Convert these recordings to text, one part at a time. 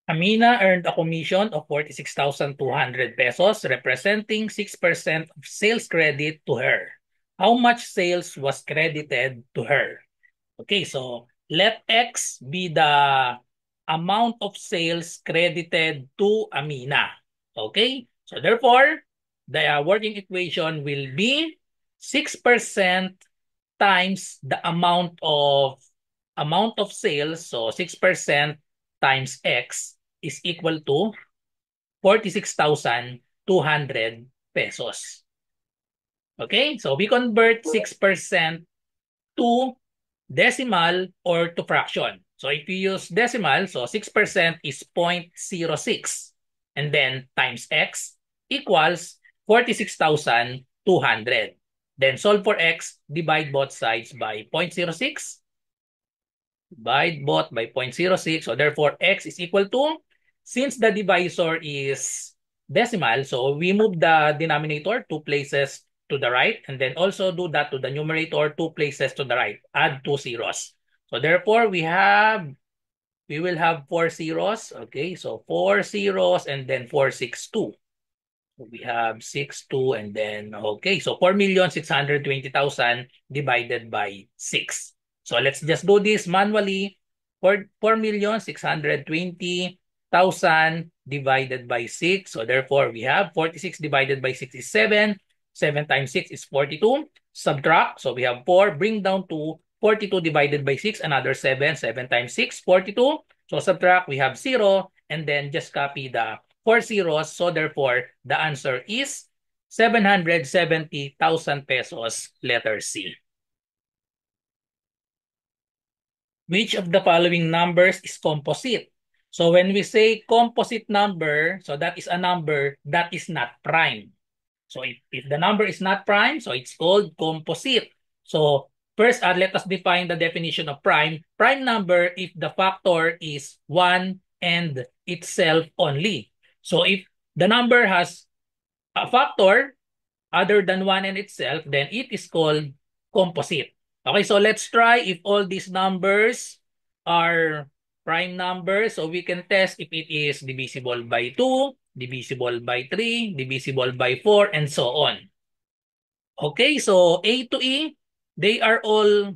Amina earned a commission of 46,200 pesos, representing 6% of sales credit to her. How much sales was credited to her? Okay, so let X be the amount of sales credited to Amina. Okay, so therefore, the working equation will be 6% times the amount of sales. So 6% times X is equal to 46,200 pesos. Okay, so we convert 6% to decimal or to fraction. So if you use decimal, so 6% is 0.06 and then times X equals 46,200. Then solve for X, divide both sides by 0.06. Divide both by 0.06. So therefore, X is equal to, since the divisor is decimal, so we move the denominator 2 places to the right, and then also do that to the numerator 2 places to the right. Add 2 zeros. So therefore, we will have 4 zeros. Okay, so 4 zeros and then 462. So we have 62 and then, okay, so 4,620,000 divided by 6. So let's just do this manually. 4,620,000 divided by 6. So therefore, we have 46 divided by 6 is 7. 7 times 6 is 42. Subtract. So we have 4. Bring down to 42 divided by 6. Another 7. 7 times 6, 42. So subtract. We have 0. And then just copy the 4 zeros. So therefore, the answer is 770,000 pesos, letter C. Which of the following numbers is composite? So when we say composite number, so that is a number that is not prime. So if the number is not prime, so it's called composite. So first, let us define the definition of prime. Prime number if the factor is 1 and itself only. So if the number has a factor other than 1 and itself, then it is called composite. Okay, so let's try if all these numbers are prime numbers. So we can test if it is divisible by 2, divisible by 3, divisible by 4, and so on. Okay, so A to E, they are all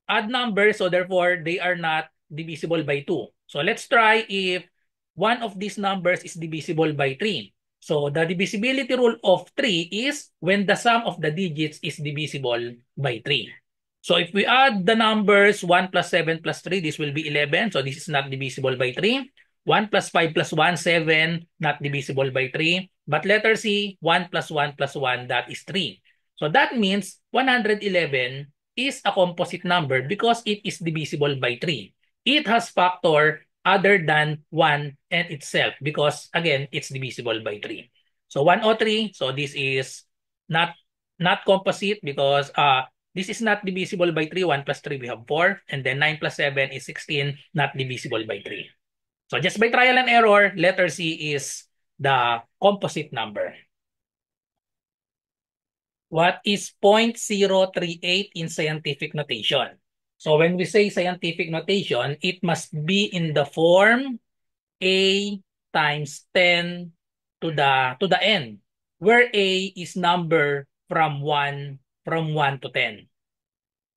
odd numbers, so therefore they are not divisible by 2. So let's try if one of these numbers is divisible by 3. So the divisibility rule of 3 is when the sum of the digits is divisible by 3. So if we add the numbers 1 plus 7 plus 3, this will be 11. So this is not divisible by 3. 1 plus 5 plus 1, 7, not divisible by 3. But letter C, 1 plus 1 plus 1, that is 3. So that means 111 is a composite number because it is divisible by 3. It has factor other than 1 and itself because, again, it's divisible by 3. So 103, so this is not composite because this is not divisible by 3. 1 plus 3, we have 4. And then 9 plus 7 is 16, not divisible by 3. So just by trial and error, letter C is the composite number. What is 0.038 in scientific notation? So when we say scientific notation, it must be in the form A times 10 to the n, where A is number from 1 to 10.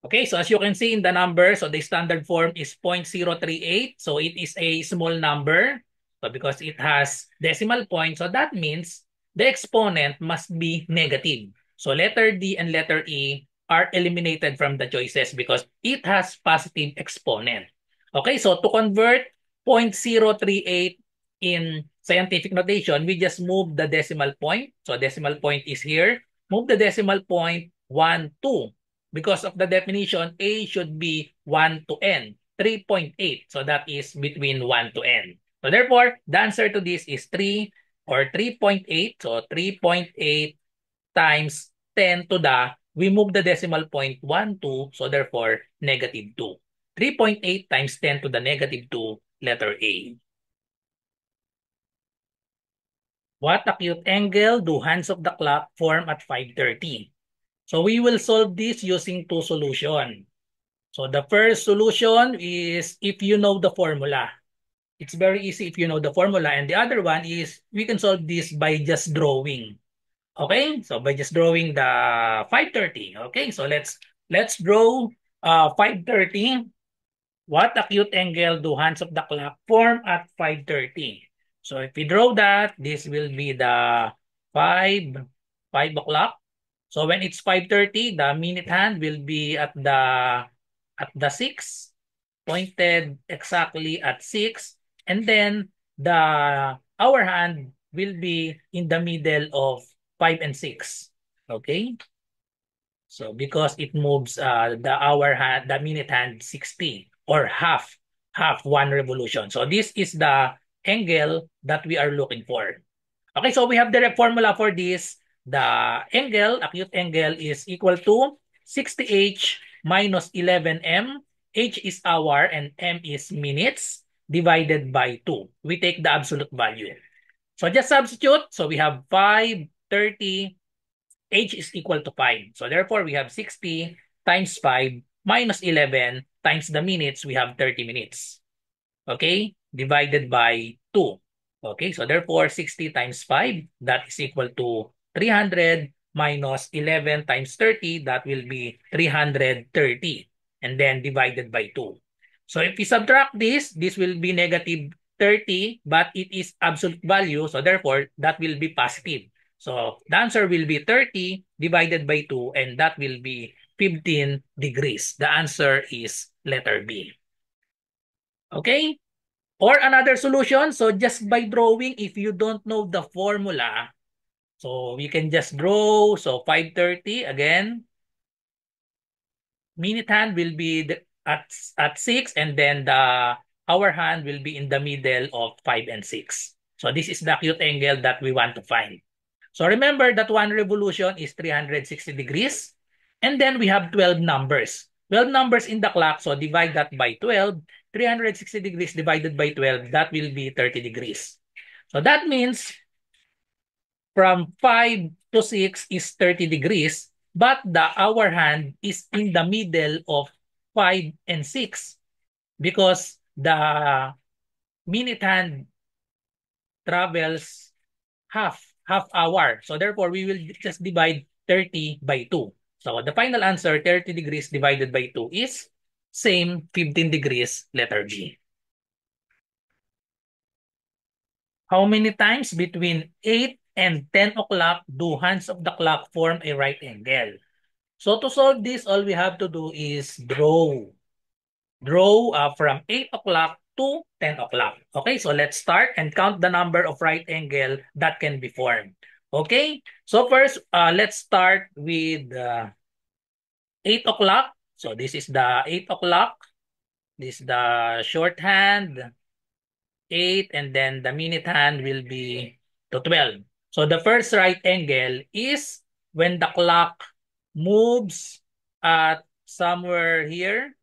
Okay, so as you can see in the number, so the standard form is 0.038. So it is a small number. So because it has decimal point, so that means the exponent must be negative. So letter D and letter E are eliminated from the choices because it has positive exponent. Okay, so to convert 0.038 in scientific notation, we just move the decimal point. So decimal point is here. Move the decimal point 1, 2. Because of the definition, A should be 1 to n, 3.8. So that is between 1 to n. So therefore, the answer to this is 3 or 3.8. So 3.8 times 10 to the, we move the decimal point 1, 2. So therefore, negative 2. 3.8 times 10 to the negative 2, letter A. What acute angle do hands of the clock form at 5:30? So we will solve this using two solutions. So the first solution is if you know the formula. It's very easy if you know the formula. And the other one is we can solve this by just drawing. Okay, so by just drawing the 530. Okay, so let's draw 530. What acute angle do hands of the clock form at 5:30? So if we draw that, this will be the 5, 5 o'clock. So when it's 5:30, the minute hand will be at the 6, pointed exactly at 6. And then the hour hand will be in the middle of 5 and 6. Okay? So because it moves the hour hand, the minute hand 60 or half one revolution. So this is the angle that we are looking for. Okay, so we have the formula for this. The angle, acute angle is equal to 60H minus 11M. H is hour and M is minutes divided by 2. We take the absolute value. So just substitute. So we have 5:30. H is equal to 5. So therefore, we have 60 times 5 minus 11 times the minutes, we have 30 minutes. Okay? Divided by 2. Okay? So therefore, 60 times 5, that is equal to 300 minus 11 times 30, that will be 330. And then divided by 2. So if we subtract this will be negative 30, but it is absolute value. So therefore, that will be positive. So the answer will be 30 divided by 2, and that will be 15 degrees. The answer is letter B. Okay? Or another solution, so just by drawing, if you don't know the formula, so we can just draw. So 5:30 again, minute hand will be at 6, and then the hour hand will be in the middle of 5 and 6. So this is the acute angle that we want to find. So remember that one revolution is 360 degrees. And then we have 12 numbers. 12 numbers in the clock. So divide that by 12. 360 degrees divided by 12, that will be 30 degrees. So that means from 5 to 6 is 30 degrees, but the hour hand is in the middle of 5 and 6 because the minute hand travels half hour. So therefore, we will just divide 30 by 2. So the final answer, 30 degrees divided by 2 is same 15 degrees, letter B. How many times between 8 and 10 o'clock do hands of the clock form a right angle? So to solve this, all we have to do is draw. Draw from 8 o'clock to 10 o'clock. Okay, so let's start and count the number of right angle that can be formed. Okay, so first, let's start with 8 o'clock. So this is the 8 o'clock. This is the shorthand, 8, and then the minute hand will be to 12. So the first right angle is when the clock moves at somewhere here.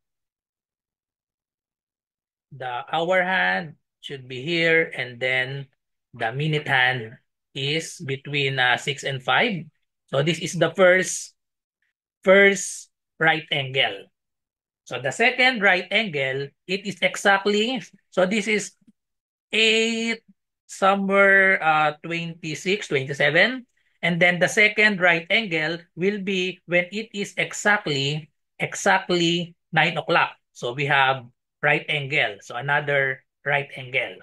The hour hand should be here, and then the minute hand is between 6 and 5. So this is the first right angle. So the second right angle, it is exactly, so this is 8, somewhere 26, 27. And then the second right angle will be when it is exactly 9 o'clock. So we have right angle. So another right angle.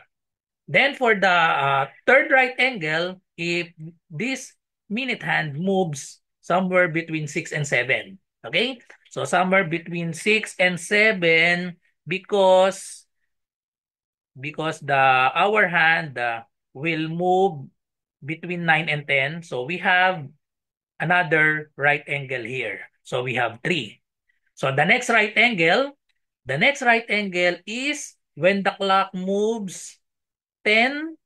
Then for the third right angle, if this minute hand moves somewhere between 6 and 7. Okay? So somewhere between 6 and 7 because the hour hand will move between 9 and 10. So we have another right angle here. So we have 3. So the next right angle is when the clock moves 10,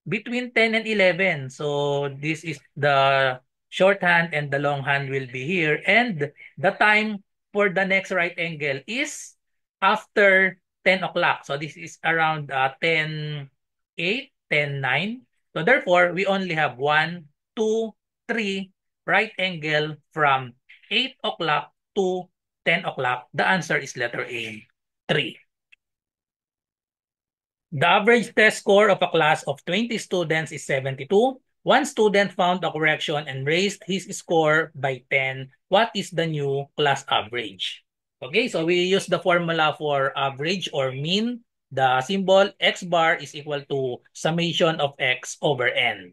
between 10 and 11. So this is the shorthand and the longhand will be here. And the time for the next right angle is after 10 o'clock. So this is around 10:08, 10:09. So therefore, we only have 1, 2, 3 right angle from 8 o'clock to 10 o'clock. The answer is letter A, 3. The average test score of a class of 20 students is 72. One student found a correction and raised his score by 10. What is the new class average? Okay, so we use the formula for average or mean. The symbol x bar is equal to summation of x over n.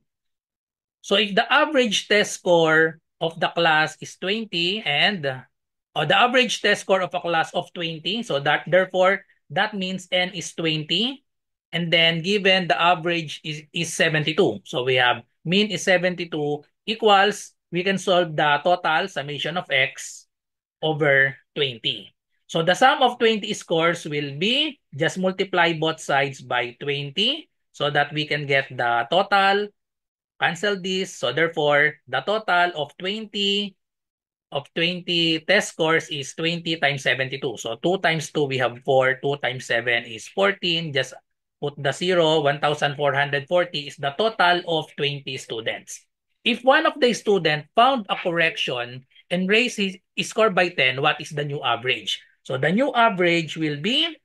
So if the average test score of the class is 20 and the average test score of a class of 20, so that therefore that means n is 20, and then given the average is 72. So we have mean is 72 equals, we can solve the total summation of x over 20. So the sum of 20 scores will be just multiply both sides by 20 so that we can get the total. Cancel this. So therefore, the total of 20 test scores is 20 times 72. So 2 times 2, we have 4. 2 times 7 is 14. Just put the 0. 1,440 is the total of 20 students. If one of the students found a correction and raised his score by 10, what is the new average? So the new average will be,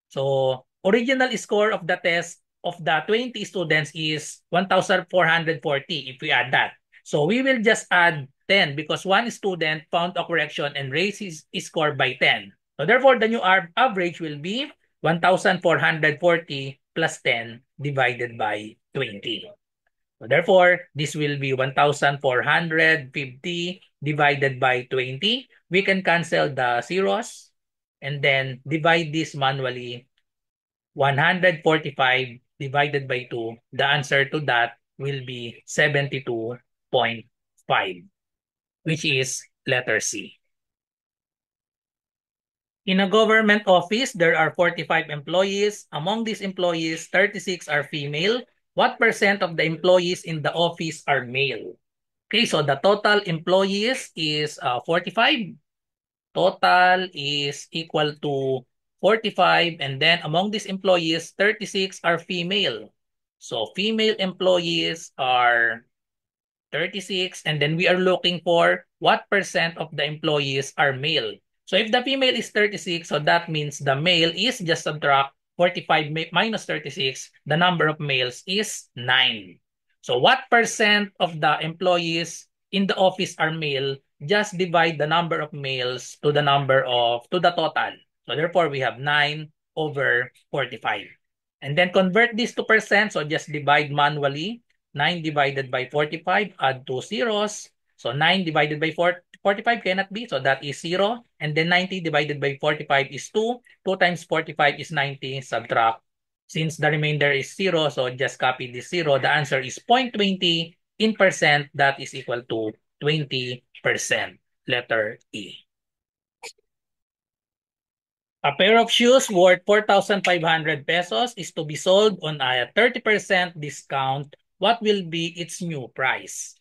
so original score of the test of the 20 students is 1,440 if we add that. So we will just add 10 because one student found a correction and raised his score by 10. So therefore, the new average will be 1,440 plus 10 divided by 20. So therefore, this will be 1,450 divided by 20. We can cancel the zeros and then divide this manually. 145 divided by 2, the answer to that will be 72.5, which is letter C. In a government office, there are 45 employees. Among these employees, 36 are female. What percent of the employees in the office are male? Okay, so the total employees is 45. Total is equal to 45, and then among these employees, 36 are female. So female employees are 36, and then we are looking for what percent of the employees are male. So if the female is 36, so that means the male is, just subtract 45 minus 36, the number of males is 9. So what percent of the employees in the office are male? Just divide the number of males to the total. So therefore we have 9 over 45. And then convert this to percent, so just divide manually. 9 divided by 45, add 2 zeros. So 9 divided by 45 cannot be, so that is 0. And then 90 divided by 45 is 2. 2 times 45 is 90, subtract. Since the remainder is 0, so just copy this 0. The answer is 0.20 in percent, that is equal to 20%, letter E. A pair of shoes worth 4,500 pesos is to be sold on a 30% discount. What will be its new price?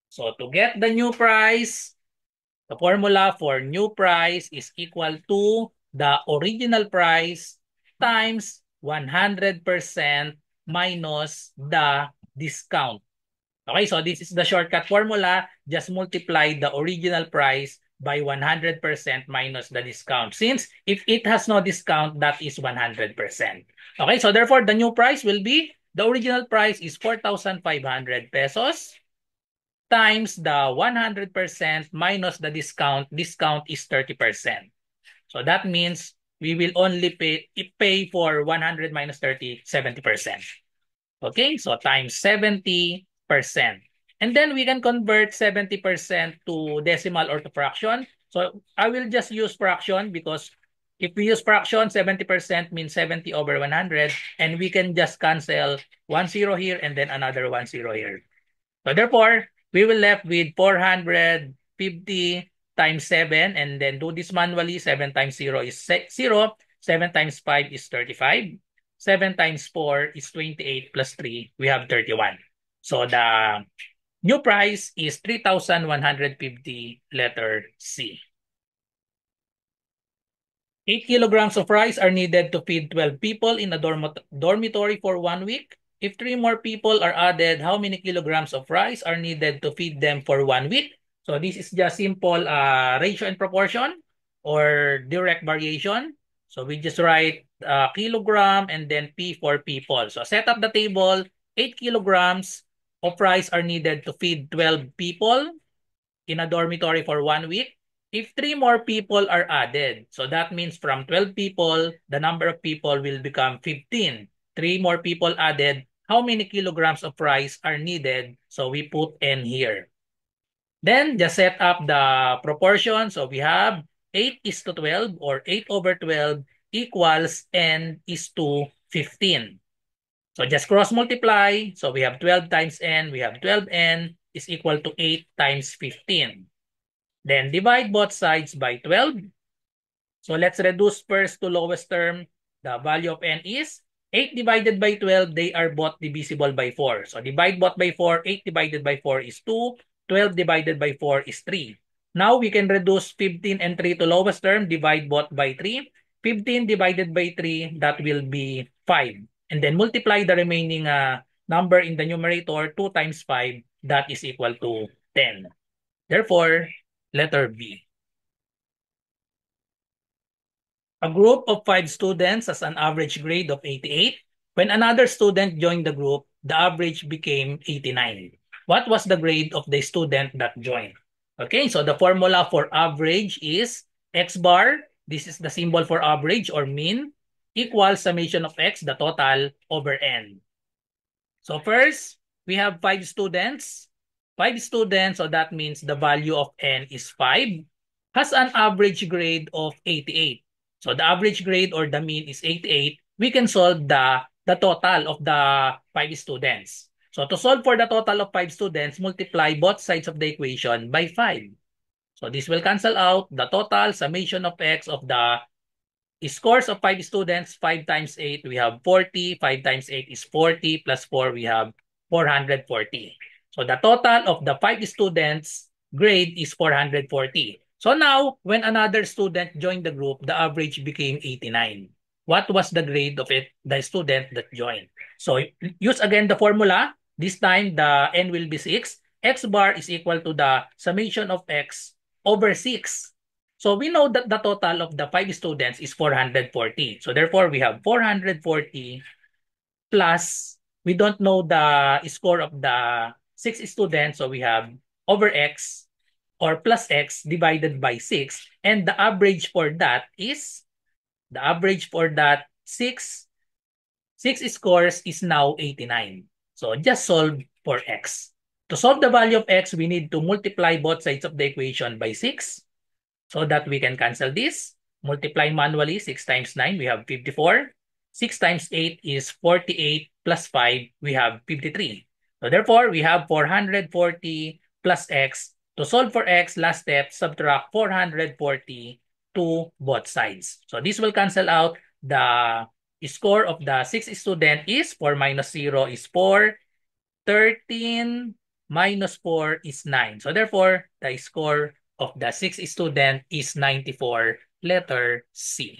So to get the new price, the formula for new price is equal to the original price times 100% minus the discount. Okay, so this is the shortcut formula. Just multiply the original price by 100% minus the discount. Since if it has no discount, that is 100%. Okay, so therefore the new price will be, the original price is 4,500 pesos times the 100% minus the discount. Discount is 30%. So that means we will only pay for 100 minus 30, 70%. Okay, so times 70%. And then we can convert 70% to decimal or to fraction. So I will just use fraction because if we use fraction, 70% means 70 over 100. And we can just cancel 1 0 here and then another 1 0 here. So therefore, we will left with 450 times 7 and then do this manually. 7 times 0 is 0. 7 times 5 is 35. 7 times 4 is 28 plus 3. We have 31. So the new price is 3,150, letter C. 8 kilograms of rice are needed to feed 12 people in a dormitory for 1 week. If 3 more people are added, how many kilograms of rice are needed to feed them for 1 week? So this is just simple ratio and proportion or direct variation. So we just write kilogram, and then P for people. So set up the table. 8 kilograms of rice are needed to feed 12 people in a dormitory for 1 week. If 3 more people are added, so that means from 12 people, the number of people will become 15. 3 more people added, how many kilograms of rice are needed? So we put N here. Then just set up the proportion. So we have 8 is to 12 or 8 over 12 equals N is to 15. So just cross multiply. So we have 12 times N. We have 12N is equal to 8 times 15. Then divide both sides by 12. So let's reduce first to lowest term. The value of N is 8 divided by 12. They are both divisible by 4. So divide both by 4. 8 divided by 4 is 2. 12 divided by 4 is 3. Now we can reduce 15 and 3 to lowest term. Divide both by 3. 15 divided by 3, that will be 5. And then multiply the remaining number in the numerator. 2 times 5, that is equal to 10. Therefore, letter B. A group of 5 students has an average grade of 88. When another student joined the group, the average became 89. What was the grade of the student that joined? Okay, so the formula for average is X bar. This is the symbol for average or mean, equals summation of X, the total, over N. So first, we have 5 students. 5 students, so that means the value of N is 5, has an average grade of 88. So the average grade or the mean is 88. We can solve the total of the 5 students. So to solve for the total of 5 students, multiply both sides of the equation by 5. So this will cancel out the total summation of X of the scores of 5 students. 5 times 8, we have 40. 5 times 8 is 40. Plus 4, we have 440. So the total of the 5 students' grade is 440. So now, when another student joined the group, the average became 89. What was the grade of the student that joined? So use again the formula. This time, the N will be 6. X bar is equal to the summation of X over 6. So we know that the total of the 5 students is 440. So therefore, we have 440 plus, we don't know the score of the 6 students. So we have over X or plus X divided by 6. And the average for that is, the average for that 6 scores is now 89. So just solve for X. To solve the value of X, we need to multiply both sides of the equation by 6. So that we can cancel this. Multiply manually, 6 times 9, we have 54. 6 times 8 is 48 plus 5, we have 53. So therefore, we have 440 plus X. To solve for X, last step, subtract 440 to both sides. So this will cancel out. The score of the 6th student is 4 minus 0 is 4. 13 minus 4 is 9. So therefore, the score of the 6th student is 94, letter C.